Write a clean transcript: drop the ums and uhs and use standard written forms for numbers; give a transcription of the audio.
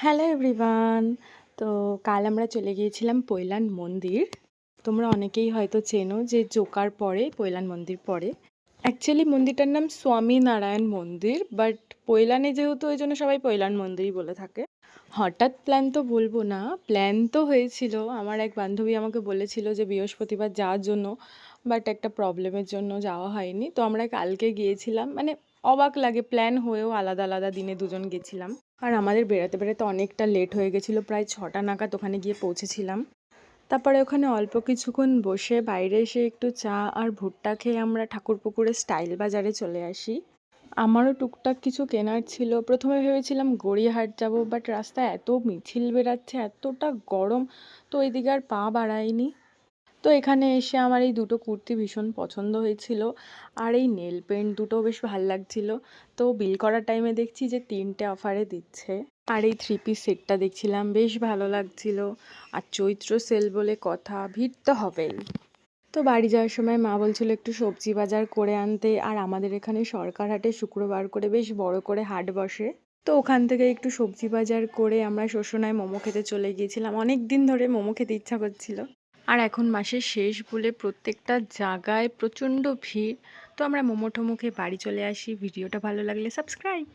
Hello everyone. তো কাল আমরা চলে গিয়েছিলাম পৈলান মন্দির। তোমরা অনেকেই হয়তো চেনো যে জোকার পরে পৈলান মন্দির পড়ে। অ্যাকচুয়ালি মন্দিরটার নাম স্বামী নারায়ণ মন্দির, বাট পৈলানে যেহেতু ওই জন্য সবাই পৈলান মন্দিরই বলে থাকে। হঠাৎ প্ল্যান তো বলবো না, প্ল্যান তো হয়েছিল। আমার এক বান্ধবী আমাকে বলেছিল যে বৃহস্পতিবার যাওয়ার জন্য, বাট একটা প্রবলেমের জন্য যাওয়া হয়নি। তো আমরা কালকে গিয়েছিলাম, মানে অবাক লাগে প্ল্যান হয়েও আলাদা আলাদা দিনে দুজন গেছিলাম। আর আমাদের বেড়াতে বেড়াতে অনেকটা লেট হয়ে গেছিলো, প্রায় 6টা নাগাদ ওখানে গিয়ে পৌঁছেছিলাম। তারপরে ওখানে অল্প কিছুক্ষণ বসে বাইরে এসে একটু চা আর ভুট্টা খেয়ে আমরা ঠাকুরপুকুরের স্টাইল বাজারে চলে আসি। আমারও টুকটাক কিছু কেনার ছিল। প্রথমে ভেবেছিলাম গড়িয়াহাট যাব, বাট রাস্তায় এত মিছিল বেরাচ্ছে, এতটা গরম, তো ওইদিকে আর পা বাড়াইনি। তো এখানে এসে আমার এই দুটো কুর্তি ভীষণ পছন্দ হয়েছিল, আর এই নেল পেন্ট দুটোও বেশ ভাল লাগছিল। তো বিল করার টাইমে দেখছি যে 3টে অফারে দিচ্ছে। আর এই 3 পিস সেটটা দেখছিলাম, বেশ ভালো লাগছিল। আর চৈত্র সেল বলে কথা, ভিড় তো হবেই। তো বাড়ি যাওয়ার সময় মা বলছিল একটু সবজি বাজার করে আনতে, আর আমাদের এখানে সরকারহাটে শুক্রবার করে বেশ বড় করে হাট বসে। তো ওখান থেকে একটু সবজি বাজার করে আমরা শোষণায় মোমো খেতে চলে গিয়েছিলাম। অনেক দিন ধরে মোমো খেতে ইচ্ছা করছিল। আর এখন মাসের শেষ বলে প্রত্যেকটা জায়গায় প্রচণ্ড ভিড়। তো আমরা মোমো টোমো খেয়ে বাড়ি চলে আসি। ভিডিওটা ভালো লাগলে সাবস্ক্রাইব।